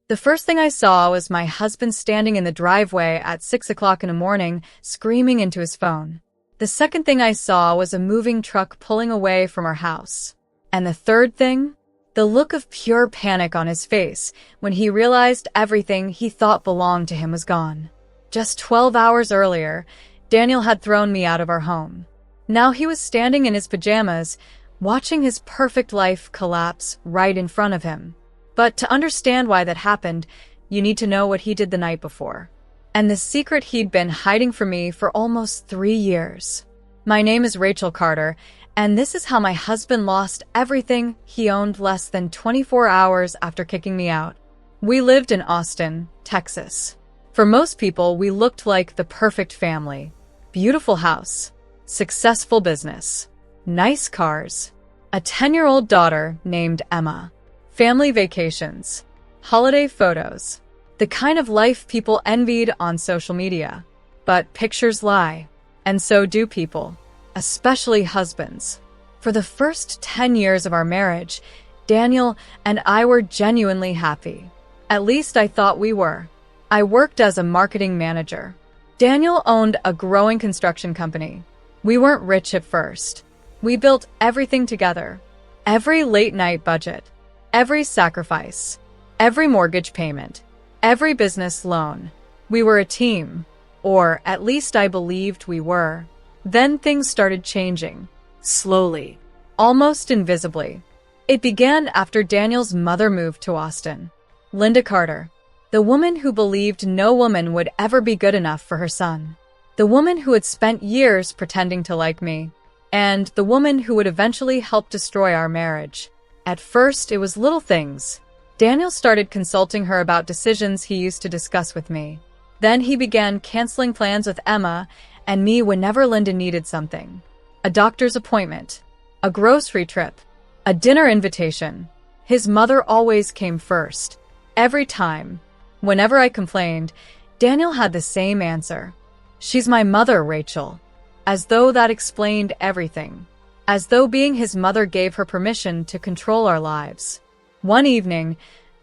The first thing I saw was my husband standing in the driveway at 6 o'clock in the morning, screaming into his phone. The second thing I saw was a moving truck pulling away from our house. And the third thing? The look of pure panic on his face when he realized everything he thought belonged to him was gone. Just 12 hours earlier, Daniel had thrown me out of our home. Now he was standing in his pajamas, watching his perfect life collapse right in front of him. But to understand why that happened, you need to know what he did the night before. And the secret he'd been hiding from me for almost 3 years. My name is Rachel Carter, and this is how my husband lost everything he owned less than 24 hours after kicking me out. We lived in Austin, Texas. For most people, we looked like the perfect family. Beautiful house, successful business, nice cars, a 10-year-old daughter named Emma, family vacations, holiday photos, the kind of life people envied on social media. But pictures lie, and so do people. Especially husbands. For the first 10 years of our marriage, Daniel and I were genuinely happy. At least I thought we were. I worked as a marketing manager. Daniel owned a growing construction company. We weren't rich at first. We built everything together. Every late-night budget, every sacrifice, every mortgage payment, every business loan. We were a team, or at least I believed we were. Then things started changing, slowly, almost invisibly. It began after Daniel's mother moved to Austin. Linda Carter, the woman who believed no woman would ever be good enough for her son. The woman who had spent years pretending to like me. And the woman who would eventually help destroy our marriage. At first, it was little things. Daniel started consulting her about decisions he used to discuss with me. Then he began canceling plans with Emma and me whenever Linda needed something. A doctor's appointment, a grocery trip, a dinner invitation. His mother always came first. Every time. Whenever I complained, Daniel had the same answer. "She's my mother, Rachel." As though that explained everything. As though being his mother gave her permission to control our lives. One evening,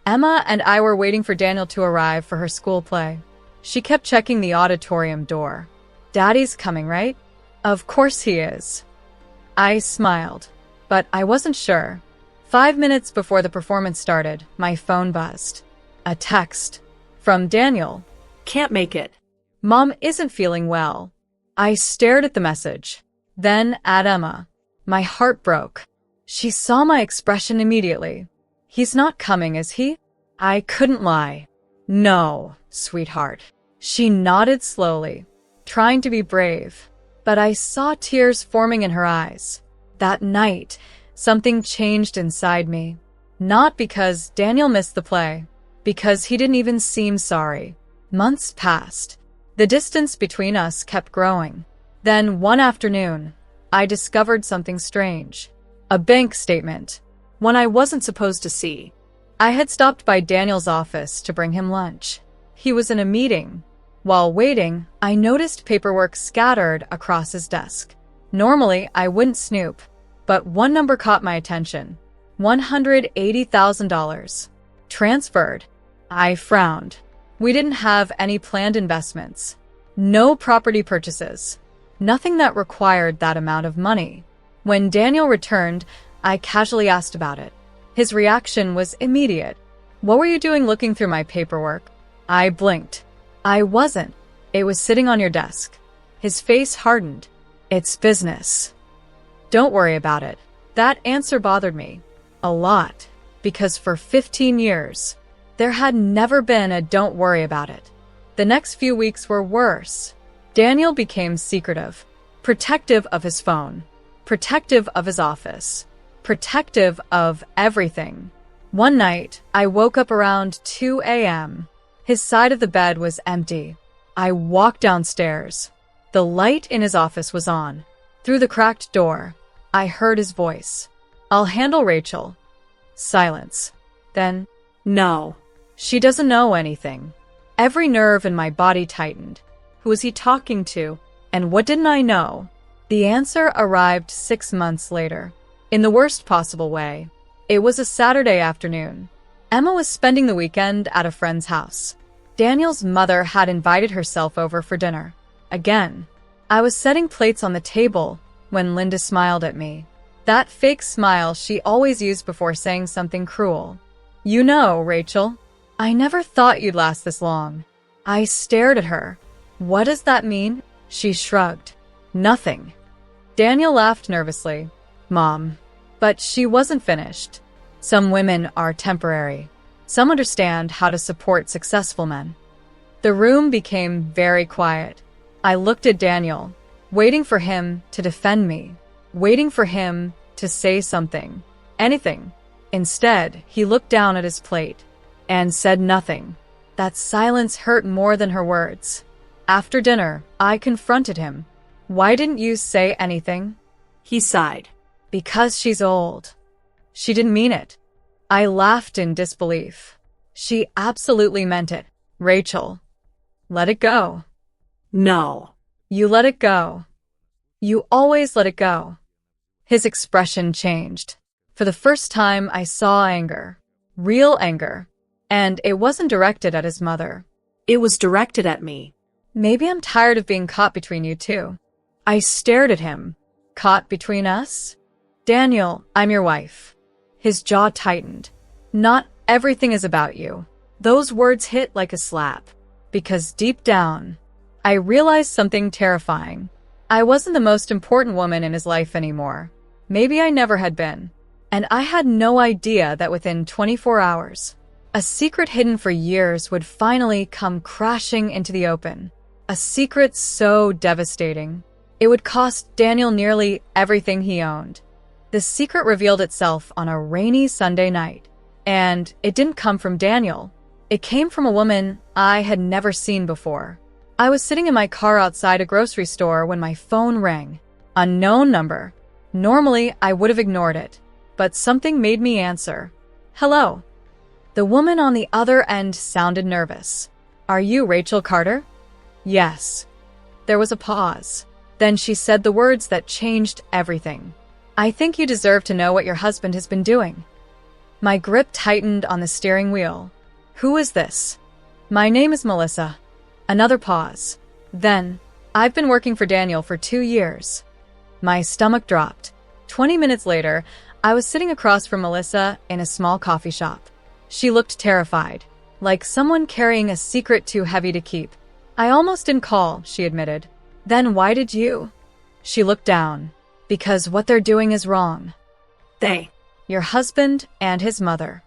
Emma and I were waiting for Daniel to arrive for her school play. She kept checking the auditorium door. "Daddy's coming, right?" "Of course he is." I smiled, but I wasn't sure. 5 minutes before the performance started, my phone buzzed. A text. From Daniel. "Can't make it. Mom isn't feeling well." I stared at the message. Then at Emma. My heart broke. She saw my expression immediately. "He's not coming, is he?" I couldn't lie. "No, sweetheart." She nodded slowly, trying to be brave, but I saw tears forming in her eyes. That night, something changed inside me. Not because Daniel missed the play, because he didn't even seem sorry. Months passed. The distance between us kept growing. Then, one afternoon, I discovered something strange. A bank statement. One I wasn't supposed to see. I had stopped by Daniel's office to bring him lunch. He was in a meeting. While waiting, I noticed paperwork scattered across his desk. Normally, I wouldn't snoop, but one number caught my attention. $180,000. Transferred. I frowned. We didn't have any planned investments. No property purchases. Nothing that required that amount of money. When Daniel returned, I casually asked about it. His reaction was immediate. "What were you doing looking through my paperwork?" I blinked. "I wasn't. It was sitting on your desk." His face hardened. "It's business. Don't worry about it." That answer bothered me. A lot. Because for 15 years, there had never been a "don't worry about it." The next few weeks were worse. Daniel became secretive. Protective of his phone. Protective of his office. Protective of everything. One night, I woke up around 2 a.m. His side of the bed was empty. I walked downstairs. The light in his office was on. Through the cracked door, I heard his voice. "I'll handle Rachel." Silence. Then, "No. She doesn't know anything." Every nerve in my body tightened. Who was he talking to? And what didn't I know? The answer arrived 6 months later. In the worst possible way. It was a Saturday afternoon. Emma was spending the weekend at a friend's house. Daniel's mother had invited herself over for dinner. Again, I was setting plates on the table when Linda smiled at me. That fake smile she always used before saying something cruel. "You know, Rachel, I never thought you'd last this long." I stared at her. "What does that mean?" She shrugged. "Nothing." Daniel laughed nervously. "Mom." But she wasn't finished. "Some women are temporary. Some understand how to support successful men." The room became very quiet. I looked at Daniel, waiting for him to defend me, waiting for him to say something, anything. Instead, he looked down at his plate and said nothing. That silence hurt more than her words. After dinner, I confronted him. "Why didn't you say anything?" He sighed. "Because she's old." She didn't mean it. I laughed in disbelief. She absolutely meant it. "Rachel, let it go." "No." "You let it go. You always let it go." His expression changed. For the first time, I saw anger. Real anger. And it wasn't directed at his mother. It was directed at me. "Maybe I'm tired of being caught between you two." I stared at him. "Caught between us?" "Daniel, I'm your wife." His jaw tightened. "Not everything is about you." Those words hit like a slap. Because deep down, I realized something terrifying. I wasn't the most important woman in his life anymore. Maybe I never had been. And I had no idea that within 24 hours, a secret hidden for years would finally come crashing into the open. A secret so devastating, it would cost Daniel nearly everything he owned. The secret revealed itself on a rainy Sunday night. And it didn't come from Daniel. It came from a woman I had never seen before. I was sitting in my car outside a grocery store when my phone rang. Unknown number. Normally, I would have ignored it. But something made me answer. "Hello." The woman on the other end sounded nervous. "Are you Rachel Carter?" "Yes." There was a pause. Then she said the words that changed everything. "I think you deserve to know what your husband has been doing." My grip tightened on the steering wheel. "Who is this?" "My name is Melissa." Another pause. Then, "I've been working for Daniel for 2 years." My stomach dropped. 20 minutes later, I was sitting across from Melissa in a small coffee shop. She looked terrified, like someone carrying a secret too heavy to keep. "I almost didn't call," she admitted. "Then why did you?" She looked down. "Because what they're doing is wrong." "They?" "Your husband and his mother."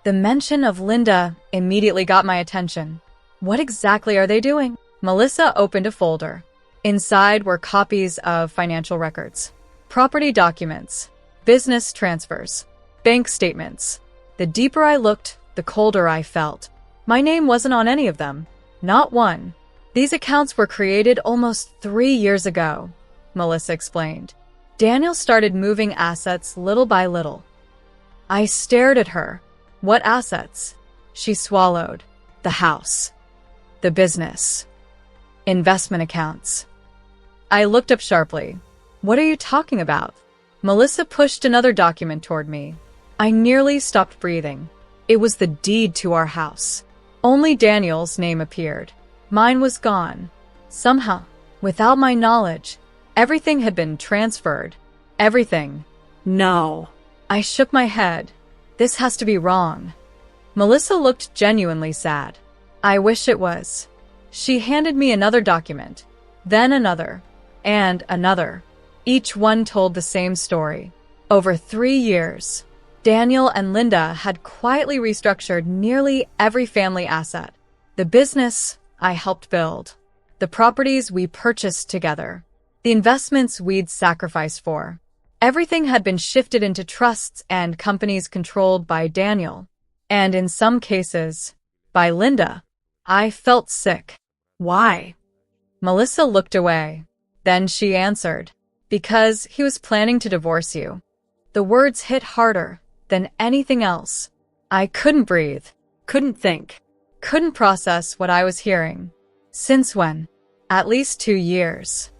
The mention of Linda immediately got my attention. "What exactly are they doing?" Melissa opened a folder. Inside were copies of financial records, property documents, business transfers, bank statements. The deeper I looked, the colder I felt. My name wasn't on any of them. Not one. "These accounts were created almost 3 years ago," Melissa explained. "Daniel started moving assets little by little." I stared at her. "What assets?" She swallowed. "The house. The business. Investment accounts." I looked up sharply. "What are you talking about?" Melissa pushed another document toward me. I nearly stopped breathing. It was the deed to our house. Only Daniel's name appeared. Mine was gone. Somehow, without my knowledge, everything had been transferred. Everything. "No." I shook my head. "This has to be wrong." Melissa looked genuinely sad. "I wish it was." She handed me another document, then another, and another. Each one told the same story. Over 3 years, Daniel and Linda had quietly restructured nearly every family asset. The business I helped build, the properties we purchased together, the investments we'd sacrificed for. Everything had been shifted into trusts and companies controlled by Daniel, and in some cases, by Linda. I felt sick. "Why?" Melissa looked away. Then she answered, "Because he was planning to divorce you." The words hit harder than anything else. I couldn't breathe, couldn't think, couldn't process what I was hearing. "Since when?" "At least 2 years."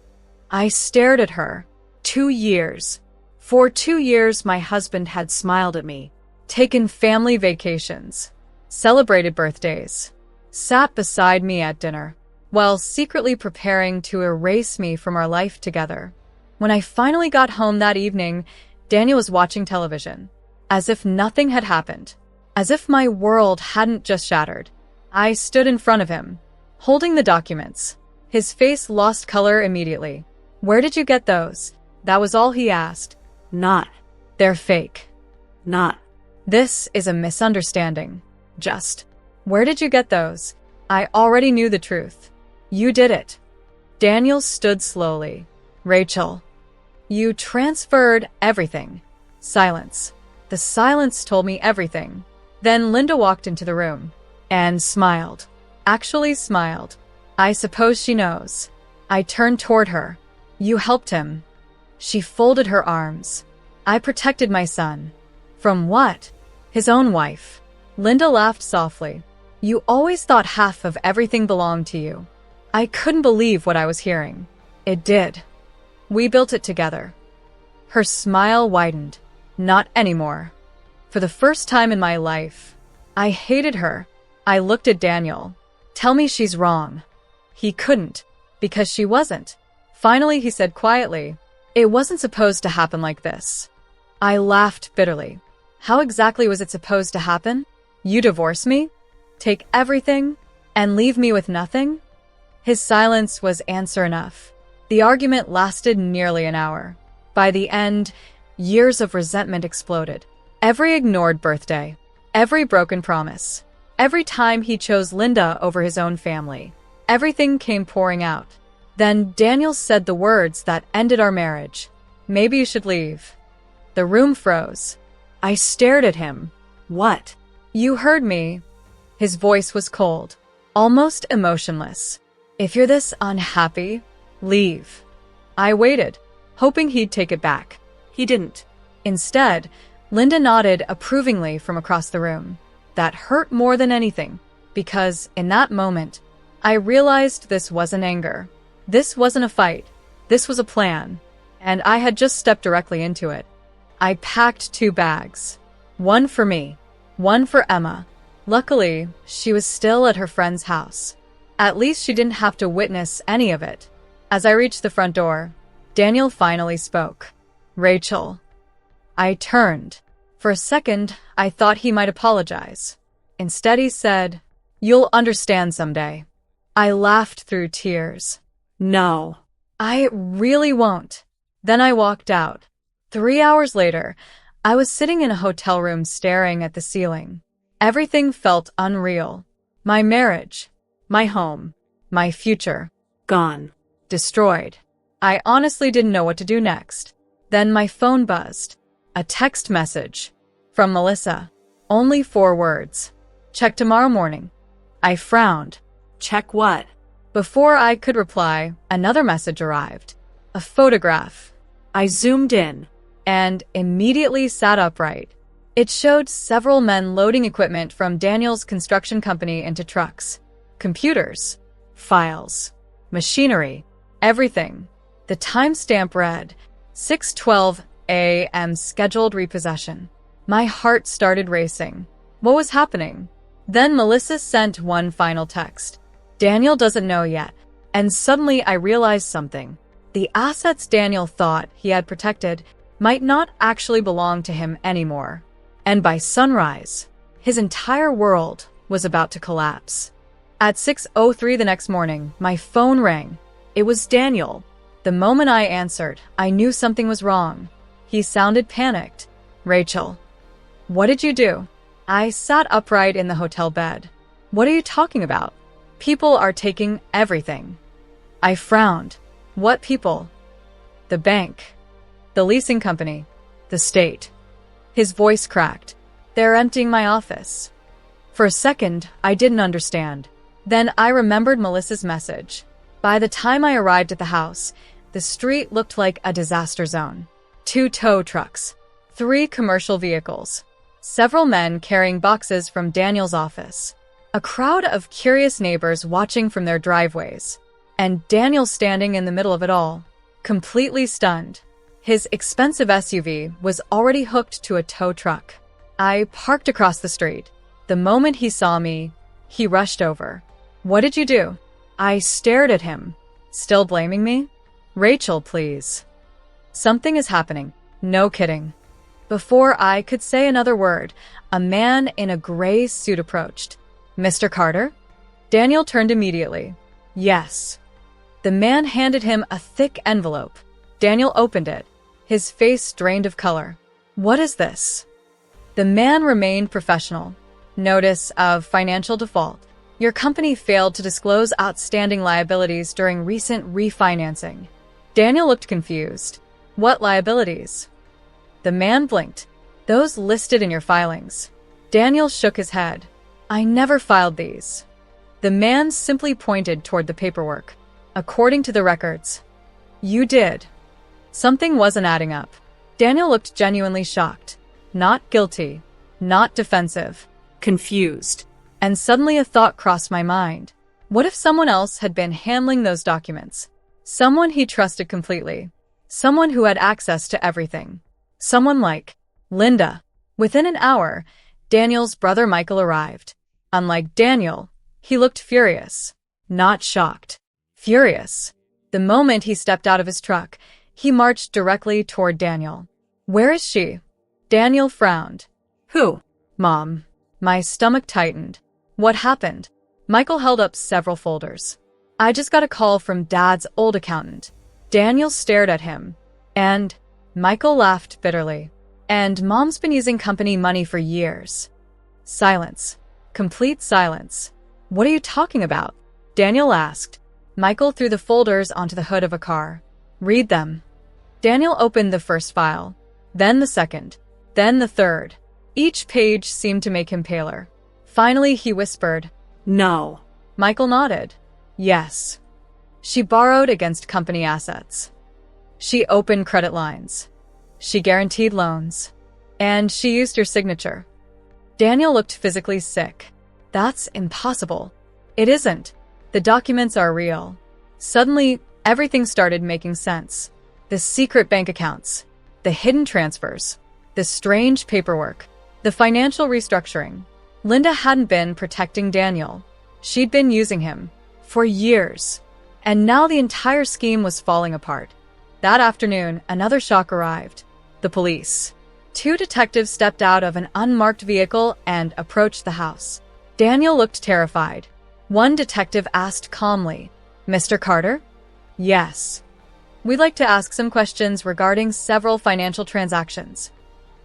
I stared at her. 2 years. For 2 years, my husband had smiled at me. taken family vacations, celebrated birthdays, sat beside me at dinner, while secretly preparing to erase me from our life together. When I finally got home that evening, Daniel was watching television, as if nothing had happened, as if my world hadn't just shattered. I stood in front of him, holding the documents. His face lost color immediately. "Where did you get those?" That was all he asked. Not. "They're fake." Not. "This is a misunderstanding." Just. "Where did you get those?" I already knew the truth. "You did it." Daniel stood slowly. "Rachel, you transferred everything." Silence. The silence told me everything. Then Linda walked into the room and smiled. Actually smiled. "I suppose she knows." I turned toward her. "You helped him." She folded her arms. "I protected my son." "From what?" "His own wife." Linda laughed softly. "You always thought half of everything belonged to you." I couldn't believe what I was hearing. It did. "We built it together." Her smile widened. "Not anymore." For the first time in my life, I hated her. I looked at Daniel. "Tell me she's wrong." He couldn't, because she wasn't. Finally, he said quietly, "It wasn't supposed to happen like this." I laughed bitterly. How exactly was it supposed to happen? You divorce me, take everything, and leave me with nothing? His silence was answer enough. The argument lasted nearly an hour. By the end, years of resentment exploded. Every ignored birthday, every broken promise, every time he chose Linda over his own family, everything came pouring out. Then Daniel said the words that ended our marriage. "Maybe you should leave." The room froze. I stared at him. "What?" "You heard me." His voice was cold, almost emotionless. "If you're this unhappy, leave." I waited, hoping he'd take it back. He didn't. Instead, Linda nodded approvingly from across the room. That hurt more than anything, because in that moment, I realized this wasn't anger. This wasn't a fight. This was a plan, and I had just stepped directly into it. I packed 2 bags. One for me, one for Emma. Luckily, she was still at her friend's house. At least she didn't have to witness any of it. As I reached the front door, Daniel finally spoke. "Rachel." I turned. For a second, I thought he might apologize. Instead, he said, "You'll understand someday." I laughed through tears. "No, I really won't." Then I walked out. 3 hours later, I was sitting in a hotel room staring at the ceiling. Everything felt unreal. My marriage, my home, my future. Gone. Destroyed. I honestly didn't know what to do next. Then my phone buzzed. A text message. From Melissa. Only 4 words. "Check tomorrow morning." I frowned. "Check what?" Before I could reply, another message arrived. A photograph. I zoomed in and immediately sat upright. It showed several men loading equipment from Daniel's construction company into trucks. Computers, files, machinery, everything. The timestamp read, 6:12 a.m. scheduled repossession. My heart started racing. What was happening? Then Melissa sent one final text. "Daniel doesn't know yet." And suddenly I realized something. The assets Daniel thought he had protected might not actually belong to him anymore. And by sunrise, his entire world was about to collapse. At 6:03 the next morning, my phone rang. It was Daniel. The moment I answered, I knew something was wrong. He sounded panicked. "Rachel, what did you do?" I sat upright in the hotel bed. "What are you talking about?" "People are taking everything." I frowned. "What people?" "The bank, the leasing company, the state." His voice cracked. "They're emptying my office." For a second, I didn't understand. Then I remembered Melissa's message. By the time I arrived at the house, the street looked like a disaster zone. 2 tow trucks, 3 commercial vehicles, several men carrying boxes from Daniel's office, a crowd of curious neighbors watching from their driveways, and Daniel standing in the middle of it all, completely stunned. His expensive SUV was already hooked to a tow truck. I parked across the street. The moment he saw me, he rushed over. What did you do? I stared at him. Still blaming me? Rachel, please. Something is happening. No kidding. Before I could say another word, a man in a gray suit approached. Mr. Carter? Daniel turned immediately. Yes. The man handed him a thick envelope. Daniel opened it, his face drained of color. What is this? The man remained professional. Notice of financial default. Your company failed to disclose outstanding liabilities during recent refinancing. Daniel looked confused. What liabilities? The man blinked. Those listed in your filings. Daniel shook his head. I never filed these. The man simply pointed toward the paperwork. According to the records. You did. Something wasn't adding up. Daniel looked genuinely shocked. Not guilty. Not defensive. Confused. And suddenly a thought crossed my mind. What if someone else had been handling those documents? Someone he trusted completely. Someone who had access to everything. Someone like Linda. Within an hour, Daniel's brother Michael arrived. Unlike Daniel, he looked furious. Not shocked. Furious. The moment he stepped out of his truck, he marched directly toward Daniel. Where is she? Daniel frowned. Who? Mom. My stomach tightened. What happened? Michael held up several folders. I just got a call from Dad's old accountant. Daniel stared at him. And Michael laughed bitterly. And Mom's been using company money for years. Silence. Complete silence. What are you talking about? Daniel asked. Michael threw the folders onto the hood of a car. Read them. Daniel opened the first file, then the second, then the third. Each page seemed to make him paler. Finally, he whispered, No. Michael nodded. Yes. She borrowed against company assets. She opened credit lines. She guaranteed loans. And she used your signature. Daniel looked physically sick. That's impossible. It isn't. The documents are real. Suddenly, everything started making sense. The secret bank accounts, the hidden transfers, the strange paperwork, the financial restructuring. Linda hadn't been protecting Daniel. She'd been using him for years. And now the entire scheme was falling apart. That afternoon, another shock arrived. The police. 2 detectives stepped out of an unmarked vehicle and approached the house. Daniel looked terrified. One detective asked calmly, Mr. Carter? Yes. We'd like to ask some questions regarding several financial transactions.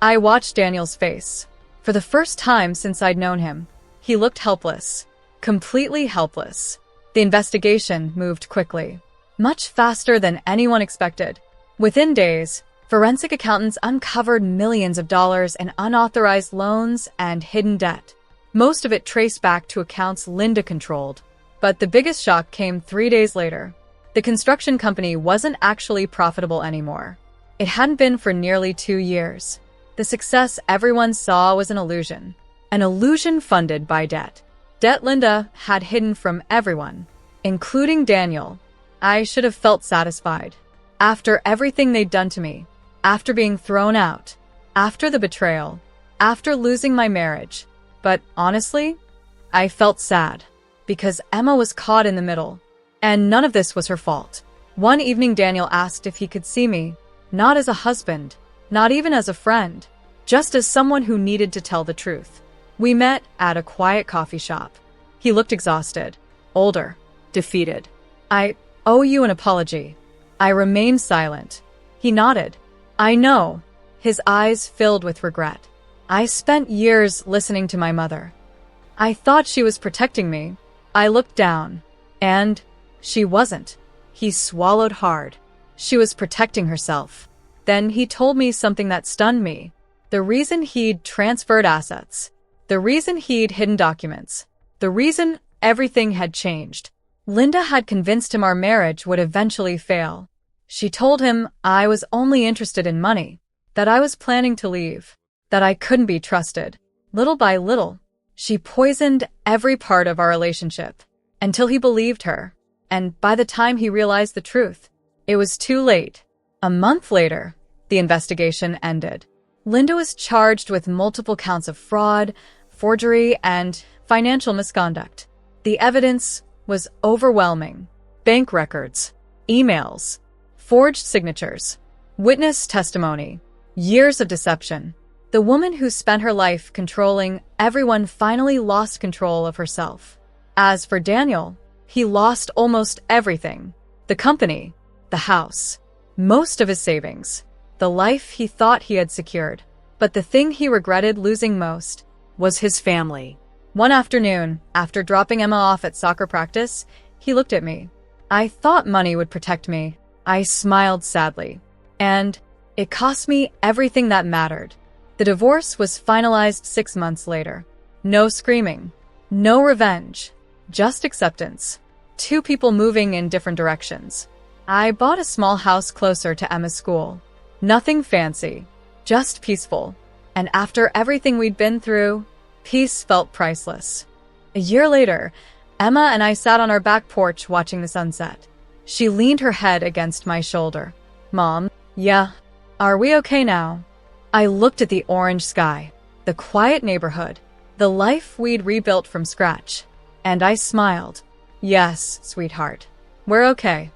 I watched Daniel's face. For the first time since I'd known him, he looked helpless. Completely helpless. The investigation moved quickly. Much faster than anyone expected. Within days, forensic accountants uncovered millions of dollars in unauthorized loans and hidden debt. Most of it traced back to accounts Linda controlled. But the biggest shock came 3 days later. The construction company wasn't actually profitable anymore. It hadn't been for nearly 2 years. The success everyone saw was an illusion funded by debt. Debt Linda had hidden from everyone, including Daniel. I should have felt satisfied. After everything they'd done to me, after being thrown out, after the betrayal, after losing my marriage. But honestly, I felt sad, because Emma was caught in the middle. And none of this was her fault. One evening Daniel asked if he could see me, not as a husband, not even as a friend, just as someone who needed to tell the truth. We met at a quiet coffee shop. He looked exhausted, older, defeated. I owe you an apology. I remained silent. He nodded. I know. His eyes filled with regret. I spent years listening to my mother. I thought she was protecting me. I looked down, and she wasn't. He swallowed hard. She was protecting herself. Then he told me something that stunned me. The reason he'd transferred assets. The reason he'd hidden documents. The reason everything had changed. Linda had convinced him our marriage would eventually fail. She told him I was only interested in money, that I was planning to leave, that I couldn't be trusted. Little by little, she poisoned every part of our relationship, until he believed her. And by the time he realized the truth, it was too late. A month later, the investigation ended. Linda was charged with multiple counts of fraud, forgery, and financial misconduct. The evidence was overwhelming. Bank records, emails, forged signatures, witness testimony, years of deception. The woman who spent her life controlling everyone finally lost control of herself. As for Daniel, he lost almost everything. The company, the house, most of his savings, the life he thought he had secured. But the thing he regretted losing most was his family. One afternoon, after dropping Emma off at soccer practice, he looked at me. I thought money would protect me. I smiled sadly. And it cost me everything that mattered. The divorce was finalized 6 months later. No screaming, no revenge, just acceptance. 2 people moving in different directions. I bought a small house closer to Emma's school. Nothing fancy, just peaceful. And after everything we'd been through, peace felt priceless. A year later, Emma and I sat on our back porch watching the sunset. She leaned her head against my shoulder. Mom, yeah, are we okay now? I looked at the orange sky, the quiet neighborhood, the life we'd rebuilt from scratch, and I smiled. Yes, sweetheart, we're okay.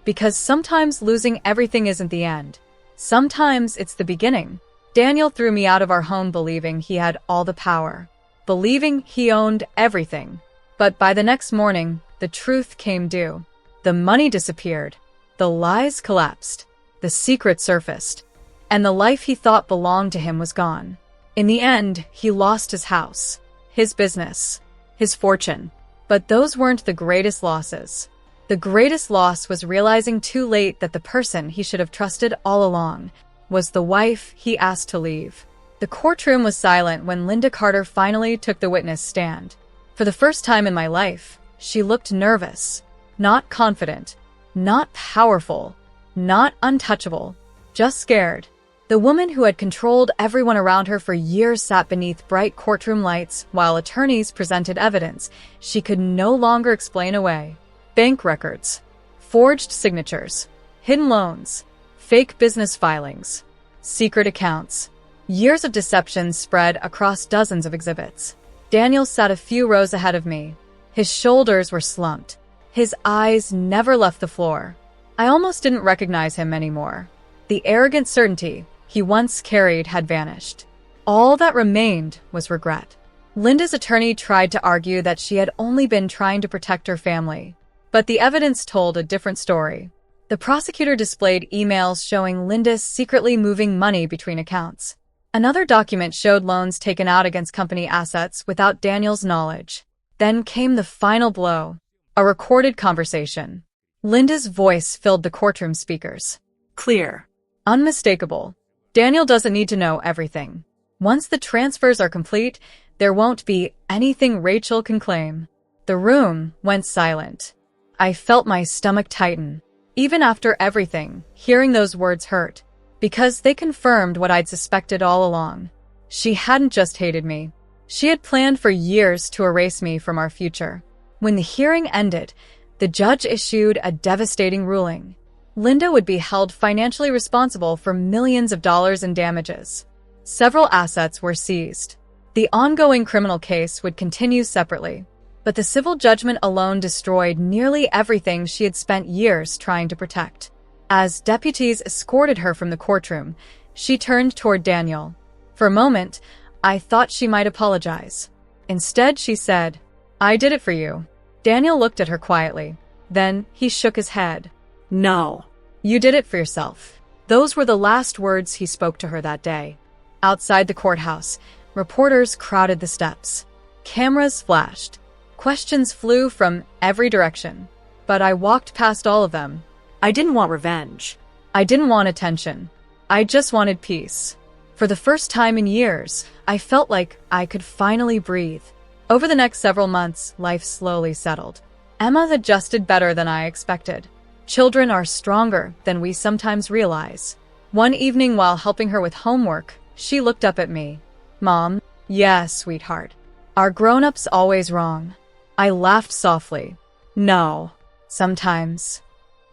Because sometimes losing everything isn't the end. Sometimes it's the beginning. Daniel threw me out of our home believing he had all the power, believing he owned everything. But by the next morning, the truth came due. The money disappeared, the lies collapsed, the secret surfaced, and the life he thought belonged to him was gone. In the end, he lost his house, his business, his fortune. But those weren't the greatest losses. The greatest loss was realizing too late that the person he should have trusted all along was the wife he asked to leave. The courtroom was silent when Linda Carter finally took the witness stand. For the first time in my life, she looked nervous, not confident, not powerful, not untouchable, just scared. The woman who had controlled everyone around her for years sat beneath bright courtroom lights while attorneys presented evidence she could no longer explain away. Bank records, forged signatures, hidden loans, fake business filings, secret accounts. Years of deception spread across dozens of exhibits. Daniel sat a few rows ahead of me. His shoulders were slumped. His eyes never left the floor. I almost didn't recognize him anymore. The arrogant certainty he once carried had vanished. All that remained was regret. Linda's attorney tried to argue that she had only been trying to protect her family, but the evidence told a different story. The prosecutor displayed emails showing Linda secretly moving money between accounts. Another document showed loans taken out against company assets without Daniel's knowledge. Then came the final blow, a recorded conversation. Linda's voice filled the courtroom speakers. Clear. Unmistakable. Daniel doesn't need to know everything. Once the transfers are complete, there won't be anything Rachel can claim. The room went silent. I felt my stomach tighten. Even after everything, hearing those words hurt, because they confirmed what I'd suspected all along. She hadn't just hated me. She had planned for years to erase me from our future. When the hearing ended, the judge issued a devastating ruling. Linda would be held financially responsible for millions of dollars in damages. Several assets were seized. The ongoing criminal case would continue separately, but the civil judgment alone destroyed nearly everything she had spent years trying to protect. As deputies escorted her from the courtroom, she turned toward Daniel. For a moment, I thought she might apologize. Instead, she said, "I did it for you." Daniel looked at her quietly. Then he shook his head. "No, you did it for yourself." Those were the last words he spoke to her that day. Outside the courthouse, reporters crowded the steps. Cameras flashed. Questions flew from every direction. But I walked past all of them. I didn't want revenge. I didn't want attention. I just wanted peace. For the first time in years, I felt like I could finally breathe. Over the next several months, life slowly settled. Emma adjusted better than I expected. Children are stronger than we sometimes realize. One evening while helping her with homework, she looked up at me. "Mom, yes, sweetheart. Are grown-ups always wrong?" I laughed softly. "No, sometimes."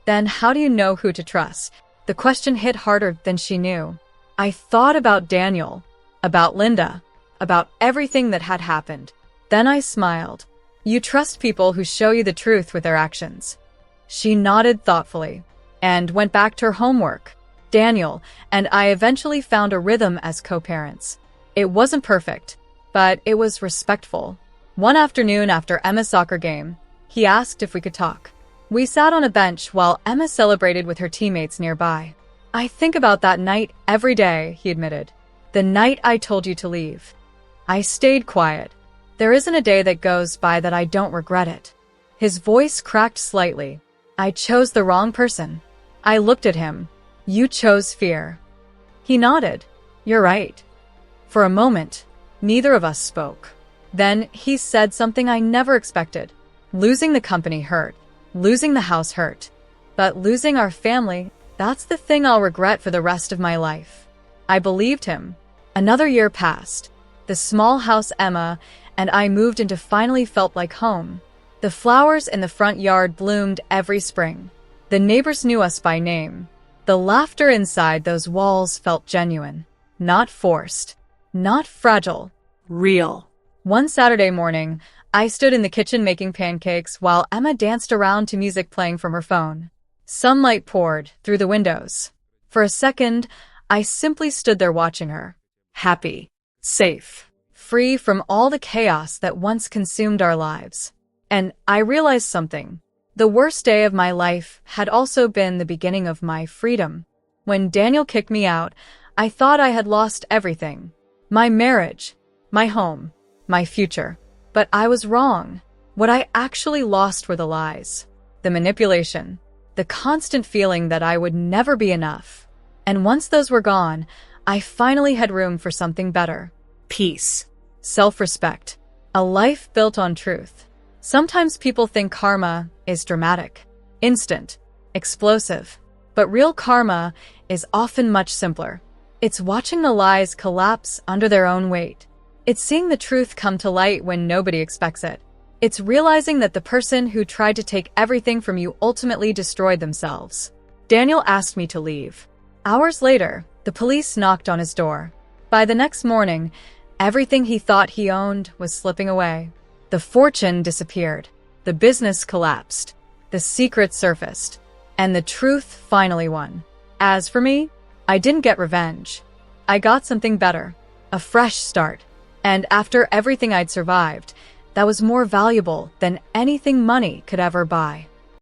"Then how do you know who to trust?" The question hit harder than she knew. I thought about Daniel, about Linda, about everything that had happened. Then I smiled. You trust people who show you the truth with their actions. She nodded thoughtfully and went back to her homework. Daniel and I eventually found a rhythm as co-parents. It wasn't perfect, but it was respectful. One afternoon after Emma's soccer game, he asked if we could talk. We sat on a bench while Emma celebrated with her teammates nearby. I think about that night every day, he admitted. The night I told you to leave. I stayed quiet. There isn't a day that goes by that I don't regret it. His voice cracked slightly. I chose the wrong person. I looked at him. You chose fear. He nodded. You're right. For a moment, neither of us spoke. Then he said something I never expected. Losing the company hurt. Losing the house hurt. But losing our family, that's the thing I'll regret for the rest of my life. I believed him. Another year passed. The small house Emma and I moved into finally felt like home. The flowers in the front yard bloomed every spring. The neighbors knew us by name. The laughter inside those walls felt genuine. Not forced. Not fragile. Real. One Saturday morning, I stood in the kitchen making pancakes while Emma danced around to music playing from her phone. Sunlight poured through the windows. For a second, I simply stood there watching her. Happy. Safe. Free from all the chaos that once consumed our lives. And I realized something. The worst day of my life had also been the beginning of my freedom. When Daniel kicked me out, I thought I had lost everything. My marriage, my home, my future. But I was wrong. What I actually lost were the lies, the manipulation, the constant feeling that I would never be enough. And once those were gone, I finally had room for something better. Peace. Self-respect. A life built on truth. Sometimes people think karma is dramatic, instant, explosive. But real karma is often much simpler. It's watching the lies collapse under their own weight. It's seeing the truth come to light when nobody expects it. It's realizing that the person who tried to take everything from you ultimately destroyed themselves. Daniel asked me to leave. Hours later, the police knocked on his door. By the next morning, everything he thought he owned was slipping away. The fortune disappeared. The business collapsed. The secret surfaced. And the truth finally won. As for me, I didn't get revenge. I got something better. A fresh start. And after everything I'd survived, that was more valuable than anything money could ever buy.